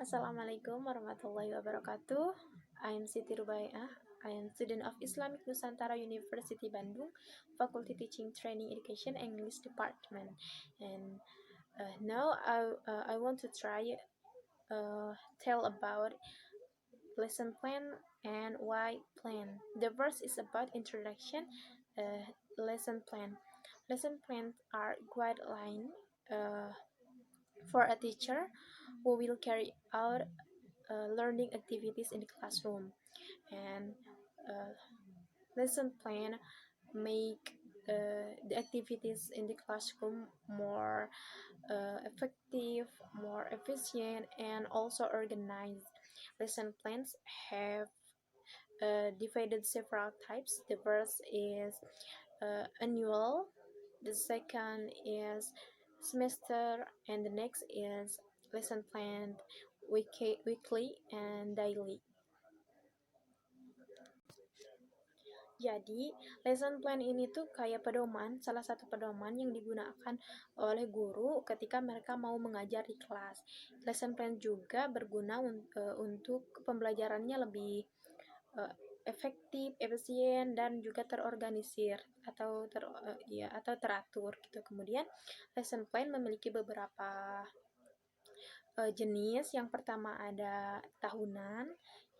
Assalamualaikum warahmatullahi wabarakatuh. I am Siti Rubaeah. I am student of Islamic Nusantara University Bandung, Faculty Teaching Training Education English Department. And now I want to try tell about lesson plan and why plan. The verse is about introduction. Lesson plan. Lesson plans are guideline for a teacher who will carry out learning activities in the classroom, and lesson plan make the activities in the classroom more effective, more efficient, and also organized. Lesson plans have divided several types. The first is annual, the second is semester, and the next is lesson plan weekly and daily. Jadi, lesson plan ini tuh kayak pedoman, salah satu pedoman yang digunakan oleh guru ketika mereka mau mengajar di kelas. Lesson plan juga berguna untuk pembelajarannya lebih efektif, efisien, dan juga terorganisir atau teratur gitu. Kemudian, lesson plan memiliki beberapa jenis. Yang pertama ada tahunan,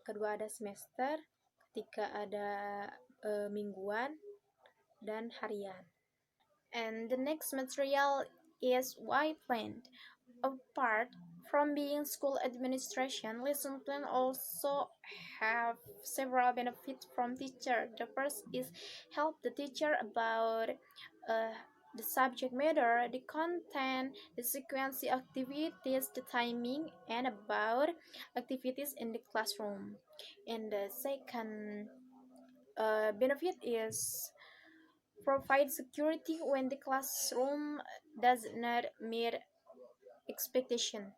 kedua ada semester, ketiga ada mingguan, dan harian. And the next material is why planned. Apart from being school administration, lesson plan also have several benefits from teacher. The first is help the teacher about the subject matter, the content, the sequence activities, the timing, and about activities in the classroom. And the second benefit is provide security when the classroom does not meet expectation.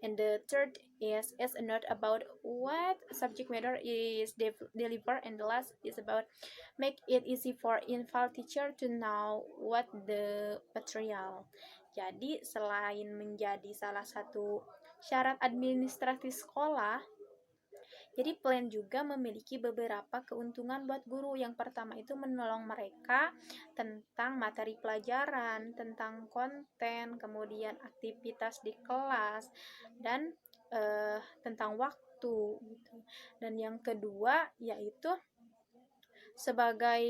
And the third is a note about what subject matter is delivered, and the last is about make it easy for infal teacher to know what the material. Jadi selain menjadi salah satu syarat administrasi sekolah, jadi plan juga memiliki beberapa keuntungan buat guru. Yang pertama itu menolong mereka tentang materi pelajaran, tentang konten, kemudian aktivitas di kelas, dan tentang waktu gitu. Dan yang kedua yaitu sebagai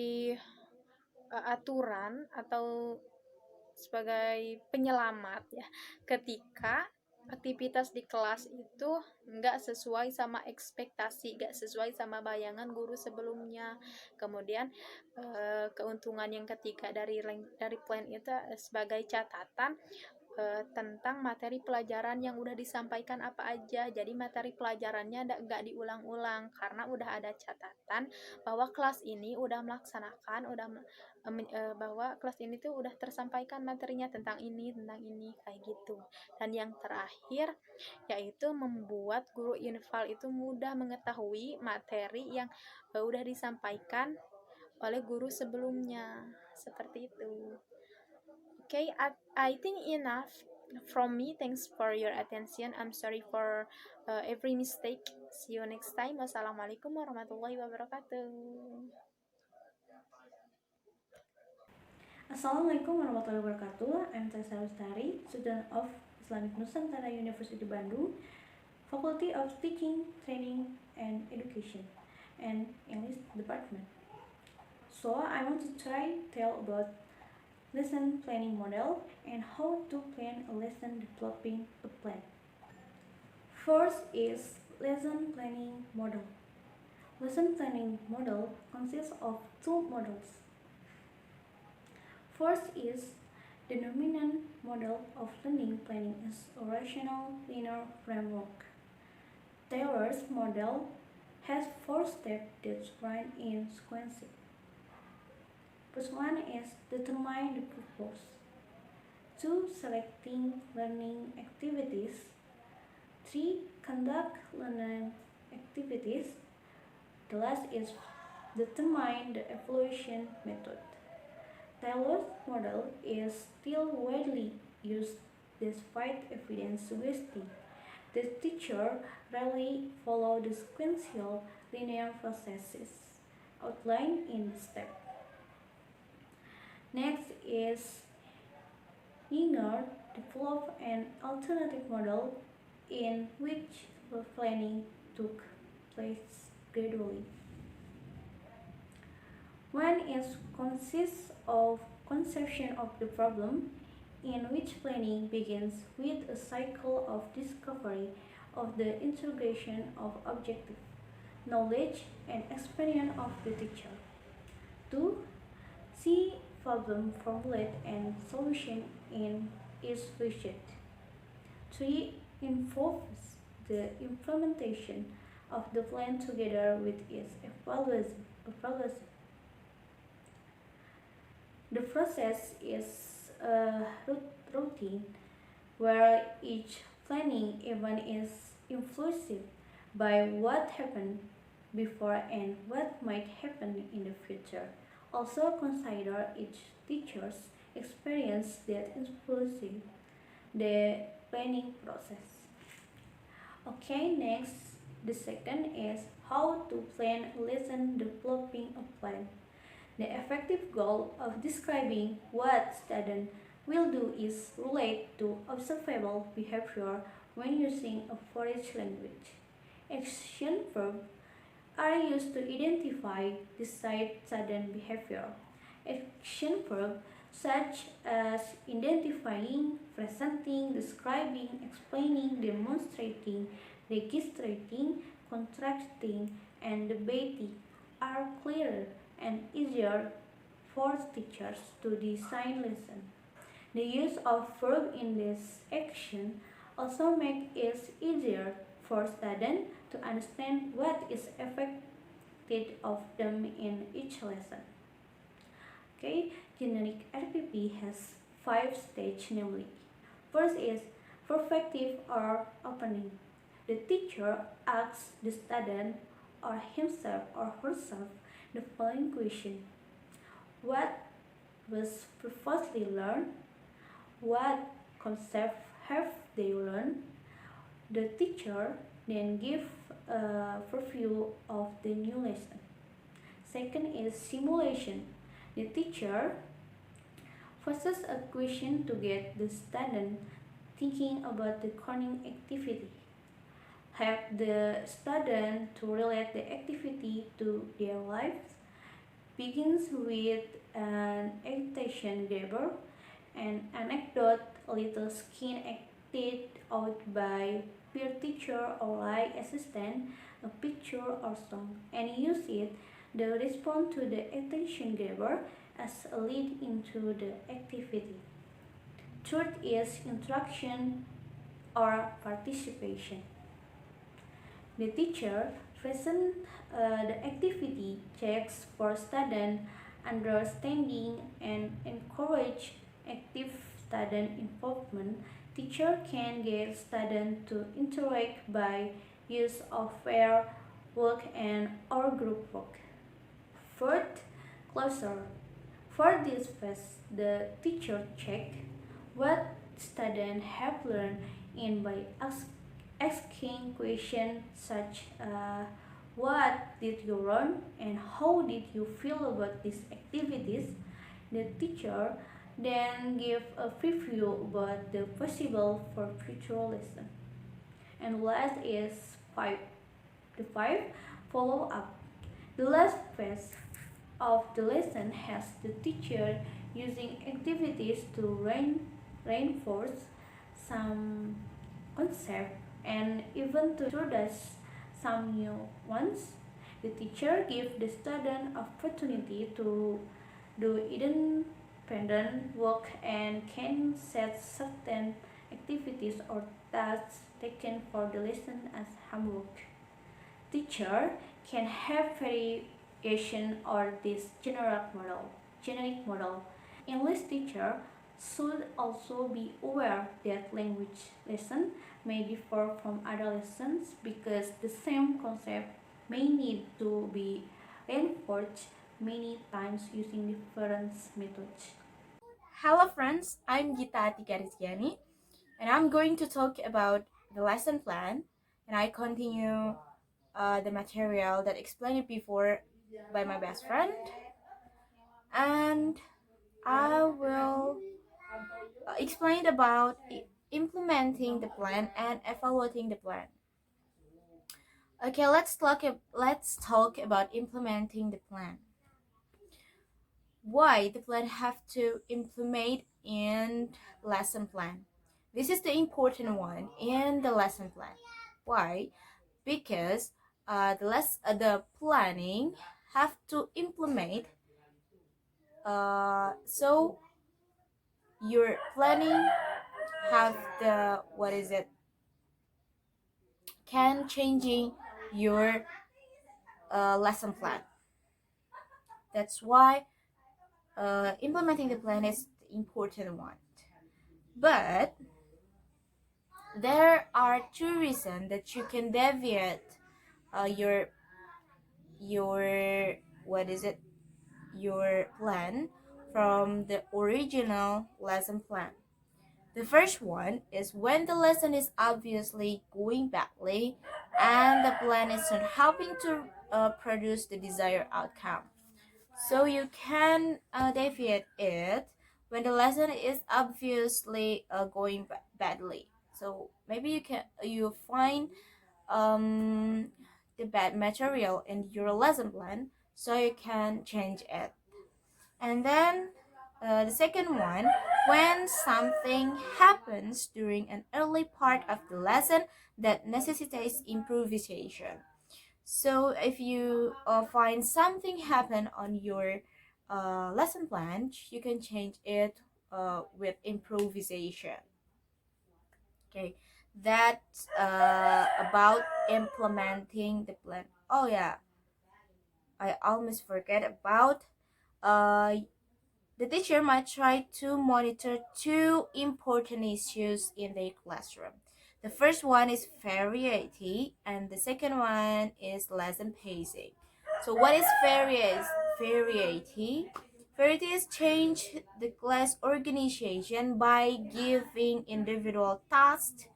aturan atau sebagai penyelamat ya, ketika aktivitas di kelas itu nggak sesuai sama ekspektasi, nggak sesuai sama bayangan guru sebelumnya. Kemudian keuntungan yang ketiga dari plan itu sebagai catatan tentang materi pelajaran yang udah disampaikan apa aja. Jadi materi pelajarannya nggak diulang-ulang karena udah ada catatan bahwa kelas ini udah melaksanakan, bahwa kelas ini tuh udah tersampaikan materinya tentang ini kayak gitu. Dan yang terakhir yaitu membuat guru infal itu mudah mengetahui materi yang udah disampaikan oleh guru sebelumnya, seperti itu. Okay, I think enough from me. Thanks for your attention. I'm sorry for every mistake. See you next time. Wassalamualaikum warahmatullahi wabarakatuh. Assalamualaikum warahmatullahi wabarakatuh. I'm Tarisa Ayu L, student of Islamic Nusantara University Bandung, Faculty of Teaching, Training, and Education, and English Department. So I want to tell about lesson planning model and how to plan a lesson developing a plan. First is lesson planning model. Lesson planning model consists of two models. First is the dominant model of learning planning is a rational linear framework. Taylor's model has four steps that run in sequence. First one is determine the purpose. 2. Selecting learning activities. 3. Conduct learning activities. The last is determine the evaluation method. Taylor's model is still widely used despite evidence suggesting The teacher rarely follows the sequential linear processes outlined in the step. Next is Yinger developed an alternative model in which planning took place gradually. One is consists of conception of the problem, in which planning begins with a cycle of discovery of the integration of objective knowledge and experience of the teacher. 2. See problem, formulate, and solution in its widget. 3. Involves the implementation of the plan together with its evaluation. The process is a routine where each planning event is influenced by what happened before and what might happen in the future. Also consider each teacher's experience that influences the planning process. Okay, next, the second is how to plan a lesson developing a plan. The effective goal of describing what students will do is relate to observable behavior when using a foreign language. Action verbs are used to identify desired student behavior. Action verbs such as identifying, presenting, describing, explaining, demonstrating, registering, contrasting, and debating are clearer and easier for teachers to design lessons. The use of verb in this action also makes it easier for students to understand what is expected of them in each lesson. Okay, generic RPP has 5 stages, namely: first is perspective or opening. The teacher asks the student or himself or herself the following question: what was previously learned? What concepts have they learned? The teacher then gives a preview of the new lesson. Second is simulation. The teacher poses a question to get the student thinking about the corning activity. Have the student to relate the activity to their lives. Begins with an agitation grabber, an anecdote, a little skin acted out by peer teacher or line assistant, a picture or song, and use it the response to the attention grabber as a lead into the activity. Third is interaction or participation. The teacher presents the activity, checks for student understanding, and encourage active student involvement. Teacher can get students to interact by use of pair work and or group work. Fourth, closer. For this phase, the teacher check what students have learned in by asking questions such what did you learn and how did you feel about these activities. The teacher then give a preview about the possible for future lesson. And last is 5. The 5 follow up. The last phase of the lesson has the teacher using activities to reinforce some concept and even to introduce some new ones. The teacher gives the student opportunity to do independent work and can set certain activities or tasks taken for the lesson as homework. Teacher can have variation or this generic model. English teacher should also be aware that language lesson may differ from other lessons because the same concept may need to be reinforced many times using different methods. Hello friends, I'm Githa Atika R, and I'm going to talk about the lesson plan, and I continue the material that explained it before by my best friend, and I will explain about implementing the plan and evaluating the plan. Okay, let's talk about implementing the plan. Why the plan have to implement in lesson plan? This is the important one in the lesson plan. Why? Because the planning have to implement. So your planning have the what is it? Can changing your lesson plan. That's why implementing the plan is the important one. But there are two reasons that you can deviate your what is it your plan from the original lesson plan. The first one is when the lesson is obviously going badly and the plan is not helping to produce the desired outcome. So you can deviate it when the lesson is obviously going badly. So maybe you find the bad material in your lesson plan, so you can change it. And then the second one, when something happens during an early part of the lesson that necessitates improvisation. So if you find something happen on your lesson plan, you can change it with improvisation. Okay, that's about implementing the plan. Oh yeah, I almost forget about uh, the teacher might try to monitor two important issues in their classroom. The first one is variety, and the second one is lesson pacing. So, what is variety? Variety is change the class organization by giving individual tasks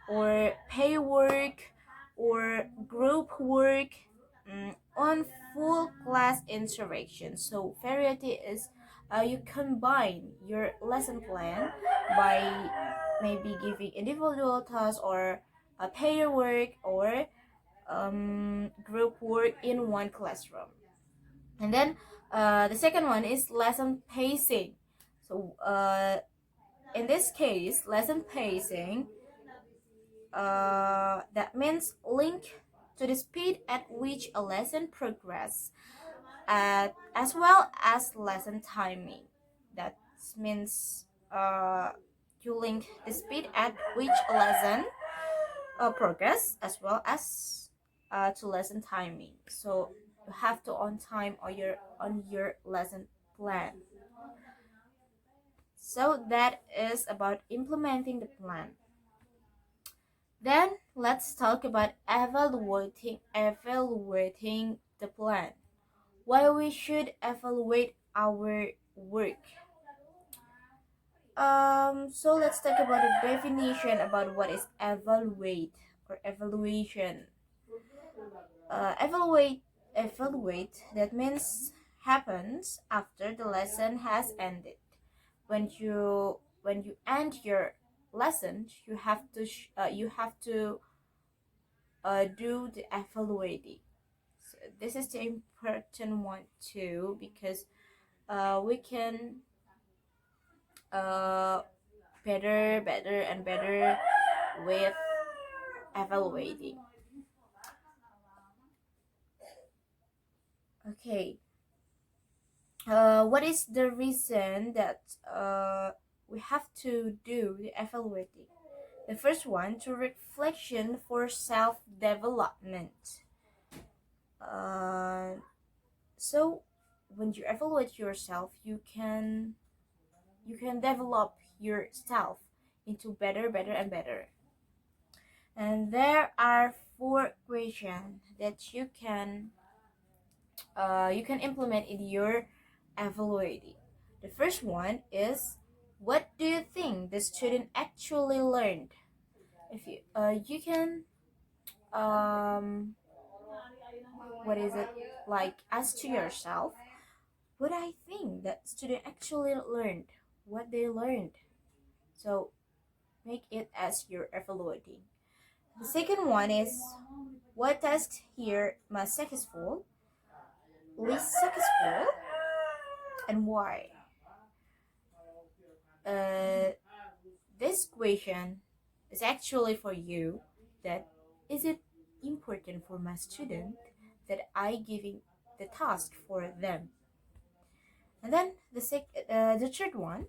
or pay work or group work on full class interaction. So variety is you combine your lesson plan by maybe giving individual tasks or pair work or group work in one classroom. And then the second one is lesson pacing. So in this case, lesson pacing that means link to the speed at which a lesson progress, as well as lesson timing. That means you link the speed at which a lesson progress as well as to lesson timing. So you have to on time on your lesson plan. So that is about implementing the plan. Then let's talk about evaluating the plan. Why we should evaluate our work. So let's talk about the definition about what is evaluate or evaluation. Evaluate that means happens after the lesson has ended. When you end your lesson, you have to do the evaluating. So this is the important one too, because we can uh, better and better with evaluating. Okay, what is the reason that we have to do the evaluating? The first one, to reflection for self-development. Uh, so when you evaluate yourself, you can develop yourself into better and better. And there are 4 questions that you can implement in your evaluating. The first one is, what do you think the student actually learned? if you you can what is it, like, ask to yourself, what I think that student actually learned, what they learned. So make it as you're evaluating. The second one is, what tasks here must successful, least successful, and why. uh, this question is actually for you, that is it important for my student that I giving the task for them. And then the third one,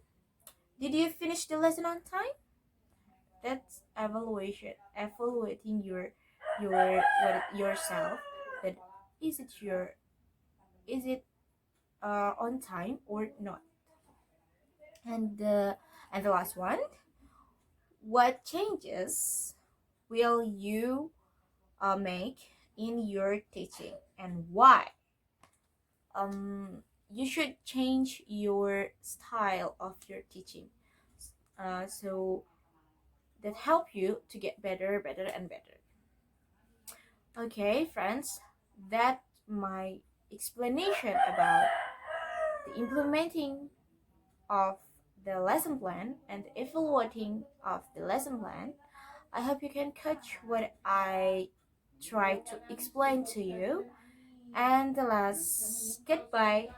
did you finish the lesson on time? That's evaluating yourself, that is it on time or not. And the last one, what changes will you make in your teaching, and why? You should change your style of your teaching, so that help you to get better, and better. Okay, friends, that my explanation about the implementing of the lesson plan and the evaluating of the lesson plan. I hope you can catch what I try to explain to you. And the last, goodbye.